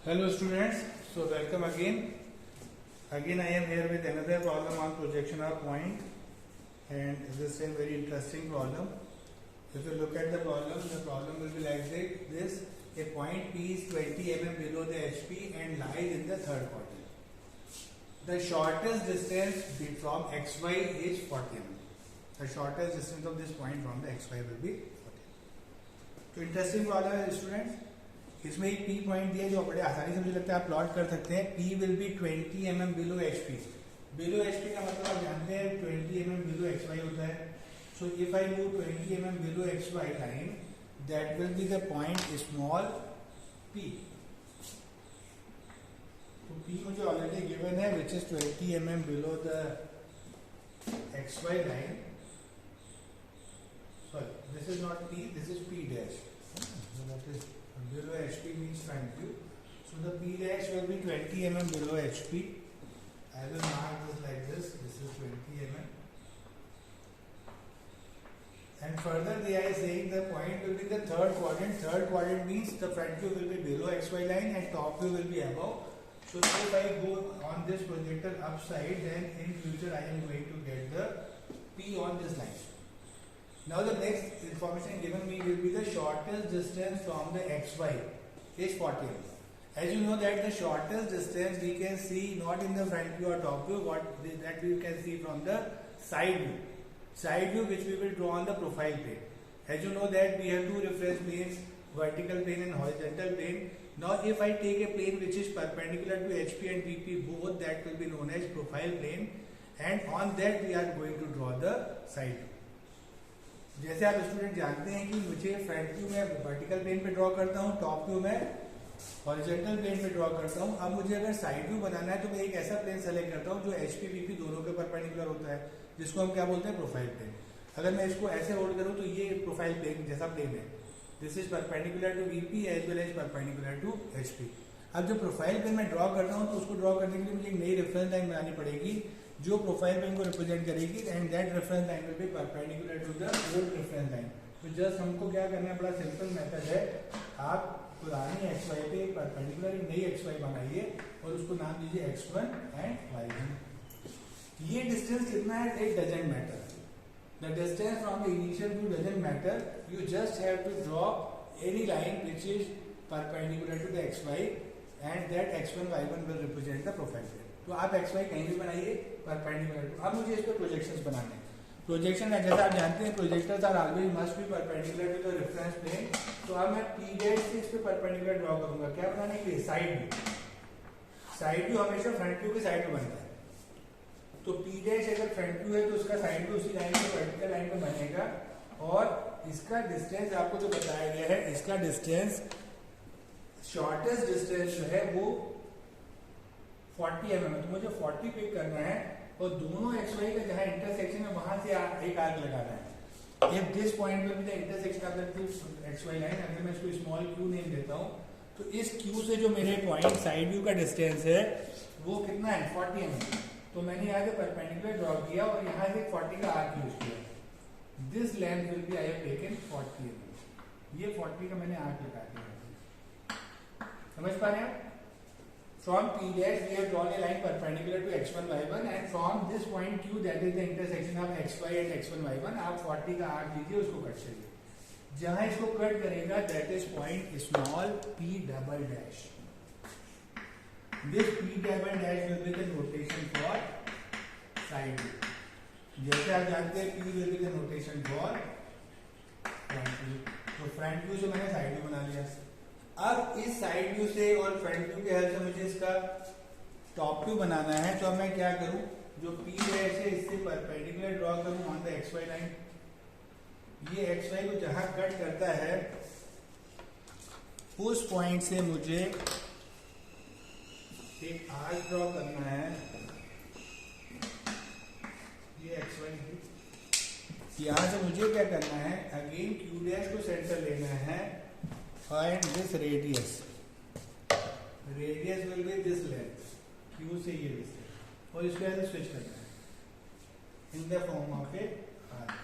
Hello students, so welcome again. Again I am here with another problem on projection of point, and this is a very interesting problem. If you look at the problem will be like this. A point P is 20 mm below the HP and lies in the third quadrant. The shortest distance from XY is 40 mm. The shortest distance of this point from the XY will be 40 mm. तो interesting problem है students. इसमें एक P point दिया जो बड़े आसानी से मुझे लगता है आप प्लॉट कर सकते हैं. P will be 20 mm below HP. Below HP का मतलब आप जानते हैं 20 mm बिलो एक्सवाई होता है. So if I move 20 mm below XY line, that will be the point small P. तो पी मुझे ऑलरेडी गिवन है which is 20 mm below the XY line. Sorry, this is not P, this is P dash. So that is below HP means front view. So the P dash will be 20 mm below HP. I will mark this like this. This is 20 mm. And further they are saying the point will be the third quadrant. Third quadrant means the front view will be below XY line and top view will be above. So if I go on this projector upside, then in future I am going to get the P on this line. Now the next information given me will be the shortest distance from the XY is 40 mm. As you know that the shortest distance we can see not in the front view or top view, that we can see from the side view. Side view which we will draw on the profile plane. As you know that we have two reference planes, vertical plane and horizontal plane. Now if I take a plane which is perpendicular to HP and VP both, that will be known as profile plane, and on that we are going to draw the side view. जैसे आप student जानते हैं कि मुझे front view में vertical plane पे draw करता हूँ, टॉप व्यू में हॉरिजॉन्टल प्लेन पे ड्रॉ करता हूँ. अब मुझे अगर साइड व्यू बनाना है तो मैं एक ऐसा प्लेन सेलेक्ट करता हूँ जो एचपी वीपी दोनों के परपेंडिकुलर होता है, जिसको हम क्या बोलते हैं, प्रोफाइल प्लेन. अगर मैं इसको ऐसे होल्ड करूँ तो ये प्रोफाइल प्लेन जैसा प्लेन है. This is perpendicular to VP as well as perpendicular to HP. अब जो प्रोफाइल प्लेन मैं ड्रॉ करता हूँ तो उसको ड्रॉ करने के लिए मुझे एक नई रेफरेंस लाइन बनानी पड़ेगी जो प्रोफाइल प्लेन को रिप्रेजेंट करेगी, and that reference line will be perpendicular to the old reference line. तो जस्ट हमको क्या करना है, बड़ा सिंपल मेथड है. आप पुरानी XY पे एक परपेंडिकुलर एक नई XY बनाइए और उसको नाम दीजिए X1 एंड Y1. ये डिस्टेंस कितना है, it doesn't matter. The distance from the initial to doesn't matter. You just have to draw any line which is perpendicular to the XY and that X1 Y1 will represent the profile plane. तो आप XY कहीं भी बनाइए perpendicular to. अब मुझे इस पर projections बनाने हैं. प्रोजेक्शन है जैसा आप जानते हैं, projectors are always must be perpendicular to the reference plane. तो अब मैं P डैश से इस पे परपेंडिकुलर ड्रॉ करूंगा. क्या बनाने के लिए, साइड व्यू. साइड व्यू हमेशा फ्रंट व्यू के साइड में बनता है. तो P डैश अगर फ्रंट व्यू है तो उसका साइड व्यू उसी लाइन पे वर्टिकल लाइन पे बनेगा. और इसका डिस्टेंस आपको जो बताया गया है, इसका डिस्टेंस शॉर्टेस्ट डिस्टेंस जो है वो 40 mm. तो मुझे 40 पिक करना है और दोनों XY का जहां इंटरसेक्शन है वहां से एक आर्क लगाना है. इफ दिस पॉइंट पे भी the intersection of the two XY line, अगर मैं इसको स्मॉल q नेम देता हूं तो इस q से जो मेरे पॉइंट साइड व्यू का डिस्टेंस है वो कितना है, 40 mm. तो मैंने यहाँ से परपेंडिकुलर ड्रॉ किया और यहाँ से 40 का आर्क यूज किया. This length will be I have taken 40 mm. ये 40 का मैंने आर्क लगा दिया. समझ पा रहे हैं? From P dash we have drawn a line perpendicular to X1 Y1, and from this point Q, that is the intersection of XY and X1 Y1, आप 40 का आर्क लीजिए, उसको कट करिए. जहां इसको कट करेगा that is point small p double dash. This p double dash will be the notation for side view. जैसे आप जानते हैं p will be the notation for front view. तो front view से मैंने side view बना लिया. अब इस साइड व्यू से और फ्रंट व्यू के हेल्प से मुझे इसका टॉप व्यू बनाना है. तो अब मैं क्या करूं, जो P डैश है इससे परपेंडिकुलर ड्रॉ करूं ऑन द XY लाइन. ये XY को जहां कट करता है उस पॉइंट से मुझे एक आर्क ड्रॉ करना है. ये XY है. यहां से मुझे क्या करना है, अगेन Q डैश को सेंटर लेना है. Find this radius. Radius will be this length. Q से ये distance. और इसको ऐसे स्विच करना है in the form of a arc.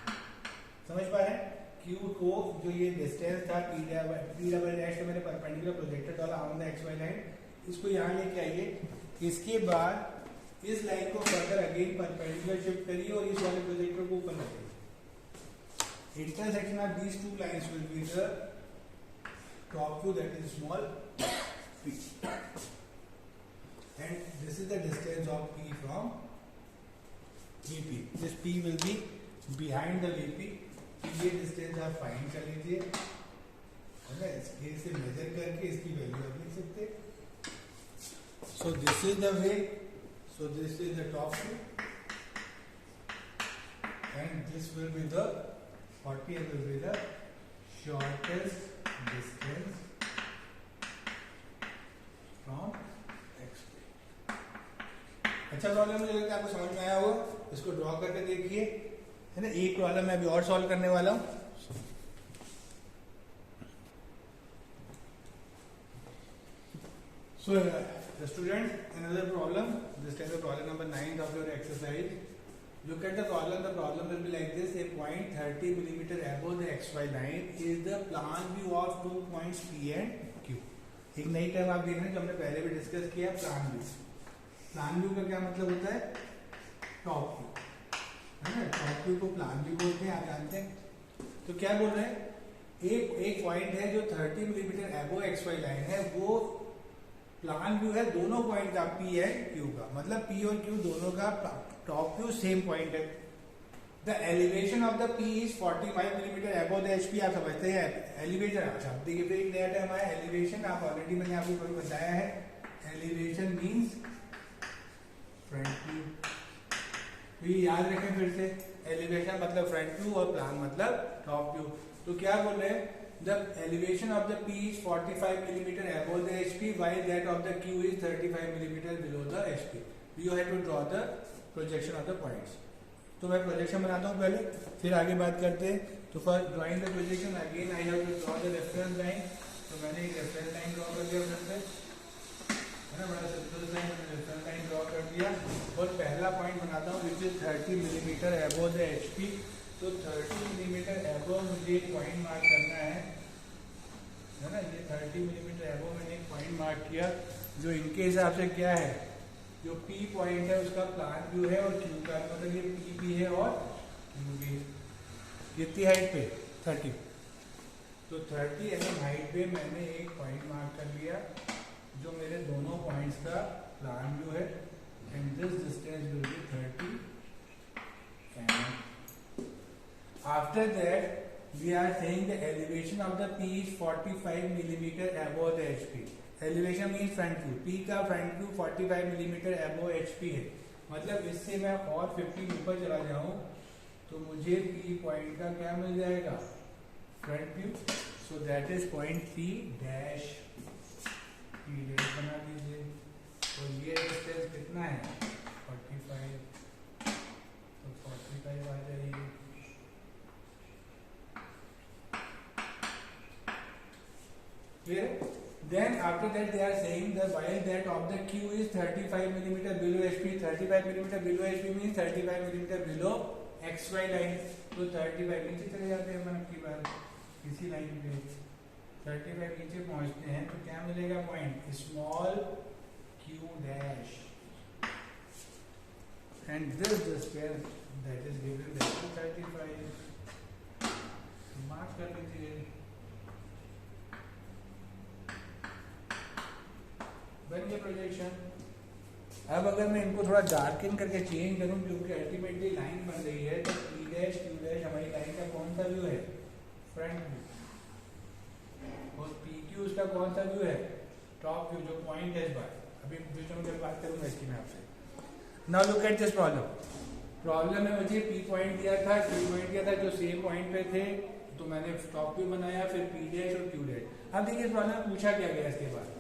समझ पा रहे हैं? Q को जो ये डिस्टेंस था P डबल डैश को मैंने परपेंडिकुलर प्रोजेक्टर डाला ऑन द XY लाइन. इसको यहाँ लेके आइए, इसके बाद इस लाइन को फर्दर अगेन परपेंडिकुलर शिफ्ट करिए और इस वाले प्रोजेक्टर को ऊपर रखिए। Intersection of these two lines will be the top view, that is small p, and this is the distance of p from VP. This p will be behind the VP. ये distance आप find कर लीजिए, है ना, इससे major करके इसकी value आप लिख सकते हैं। So this is the way, so this is the top view and this will be the 40 will be the shortest distance from XP। अच्छा प्रॉब्लम मुझे लगता है आपको समझ में आया होगा, इसको ड्रॉ करके देखिए, है ना। एक प्रॉब्लम मैं अभी और सॉल्व करने वाला हूं। So the student, another problem, this time the problem number 9 of your exercise. Look at the problem. The problem will be like this: a point 30 millimeter above the XY line is the plan view of 2 points P and Q। एक नई term आप देख रहे हैं जो हमने पहले भी डिस्कस किया, प्लान व्यू। प्लान व्यू का क्या मतलब होता है? टॉप व्यू, है ना। टॉप व्यू को प्लान व्यू बोलते हैं, आप जानते हैं। तो क्या बोल रहे हैं, एक पॉइंट है जो 30 मिलीमीटर एबो XY लाइन है, वो प्लान व्यू है दोनों पॉइंट का, P एंड Q का। मतलब P और Q दोनों का टॉप व्यू सेम पॉइंट है। The elevation of the P is 45 millimetre एबो द HP। आप समझते हैं एलिवेशन। अच्छा देखिए, फिर एक नया टर्म आया एलिवेशन। आप ऑलरेडी मैंने आपको कभी बताया है, एलिवेशन मीन्स फ्रंट व्यू। तो ये याद रखें फिर से, एलिवेशन मतलब फ्रंट व्यू और प्लान मतलब टॉप व्यू। तो क्या बोल रहे हैं, the elevation of the P is 45 millimeter above the HP while that of the Q is 35 millimeter below the HP। You have to draw the projection of the points। तो मैं projection बनाता हूँ पहले, फिर आगे बात करते हैं। तो for drawing the projection again I have to draw the reference line. तो मैंने एक रेफरेंस लाइन ड्रॉ कर दिया फिर से, है ना, बड़ा सिंपल सा मैंने रेफरेंस लाइन ड्रॉ कर दिया। और पहला पॉइंट बनाता हूँ which is 30 millimetre above the HP। तो 30 मिलीमीटर एबो मुझे एक पॉइंट मार्क करना है ना। ये 30 मिलीमीटर एबो मैंने एक पॉइंट मार्क किया, जो इनके हिसाब से क्या है, जो P पॉइंट है उसका प्लान व्यू है, और Q का मतलब ये P भी है और Q भी है। कितनी हाइट पे? 30। तो 30 mm हाइट पे मैंने एक पॉइंट मार्क कर लिया, जो मेरे दोनों पॉइंट्स का प्लान व्यू है। And this distance will be 30 mm। After that, we are saying the elevation of the P is 45 millimeter above the HP। Elevation means front view। P का front view 45 millimeter above HP है। मतलब इससे मैं और 50 ऊपर चला जाऊं तो मुझे P पॉइंट का क्या मिल जाएगा? Front view. So that is point P dash. P dash बना दीजिए। तो ये डिस्टेंस कितना है? 45। तो 45 आ जाएगी। Then after that they are saying that while that of the Q is 35 millimeter below HP। 35 millimeter below HP means 35 millimeter below XY line। तो 35 नीचे चले जाते हैं अपन की बार इसी लाइन पे, 35 नीचे पहुंचते हैं तो क्या मिलेगा point? Small Q dash. And this distance that is given that is 35। Mark कर लीजिए। बन गया प्रोजेक्शन। अब अगर मैं इनको थोड़ा डार्कन करके चेंज करूं, क्योंकि अल्टीमेटली लाइन बन रही है, तो P डैश Q डैश हमारी लाइन का कौन सा व्यू है? Front view. और PQ उसका कौन सा व्यू है? टॉप व्यू, जो पॉइंट है इस बार। अभी बीच में बात करूंगा इसकी मैं आपसे। Now look at this problem में मुझे P पॉइंट दिया था, Q पॉइंट दिया था, जो सेम पॉइंट पे थे, तो मैंने टॉप व्यू बनाया, फिर P डैश और Q डैश। अब देखिए इस प्रॉब्लम में पूछा क्या गया इसके बाद।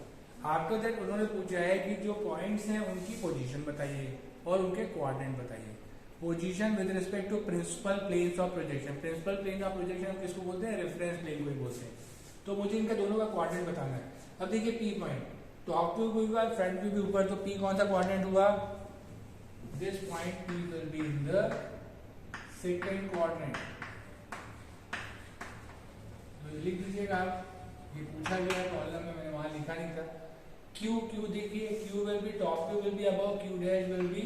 आफ्टर दैट उन्होंने पूछा है कि जो पॉइंट्स हैं उनकी पोजीशन बताइए और उनके कोऑर्डिनेट बताइए। Position with respect to principal planes of projection. Principal plane of projection हम किसको बोलते हैं? रेफरेंस प्लेन को ही बोलते हैं। तो मुझे इनका दोनों का कोऑर्डिनेट बताना है। अब देखिए P पॉइंट, टॉप व्यू भी ऊपर, फ्रंट व्यू भी ऊपर, तो P कौन सा कोऑर्डिनेट हुआ? This point P will be in the second coordinate. तो लिख दीजिएगा आप, ये पूछा गया प्रॉब्लम में, मैंने वहां लिखा नहीं था। क्यू देखिए, Q will be top view will be above, Q dash will be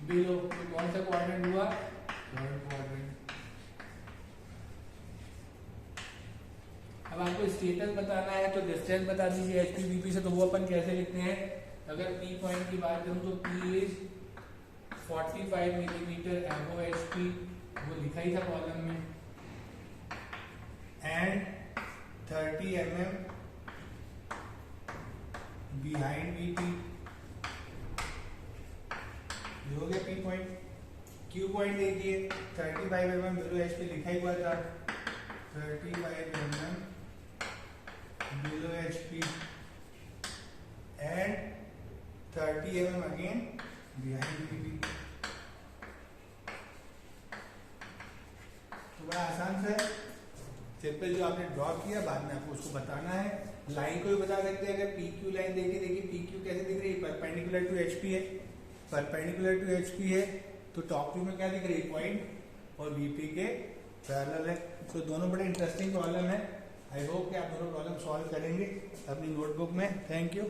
below. तो कौन सा क्वाड्रेंट हुआ? Third quadrant. अब आपको स्टेटस बताना है तो डिस्टेंस बता दीजिए एच पी बी पी से। तो वो अपन कैसे लिखते हैं? अगर पी पॉइंट की बात करूं तो P is 45 millimetre above H P, वो लिखा ही था कॉलम में, and 30 mm behind V P. ये हो गया पी पॉइंट। क्यू पॉइंट देखिए 35 mm बिलो एच पी लिखा ही हुआ था, 35 mm below HP and 30 mm again behind VP। तो बड़ा आसान सा है, सिंपल जो आपने ड्रॉ किया बाद में आपको उसको बताना है। लाइन को भी बता सकते हैं। अगर PQ लाइन देखिए PQ कैसे दिख रही है? परपेंडिकुलर टू HP है, परपेंडिकुलर टू HP है तो टॉप व्यू में क्या दिख रही है? पॉइंट, और VP के पैरेलल है। तो दोनों बड़े इंटरेस्टिंग प्रॉब्लम है। आई होप कि आप दोनों प्रॉब्लम सॉल्व करेंगे अपनी नोटबुक में। Thank you.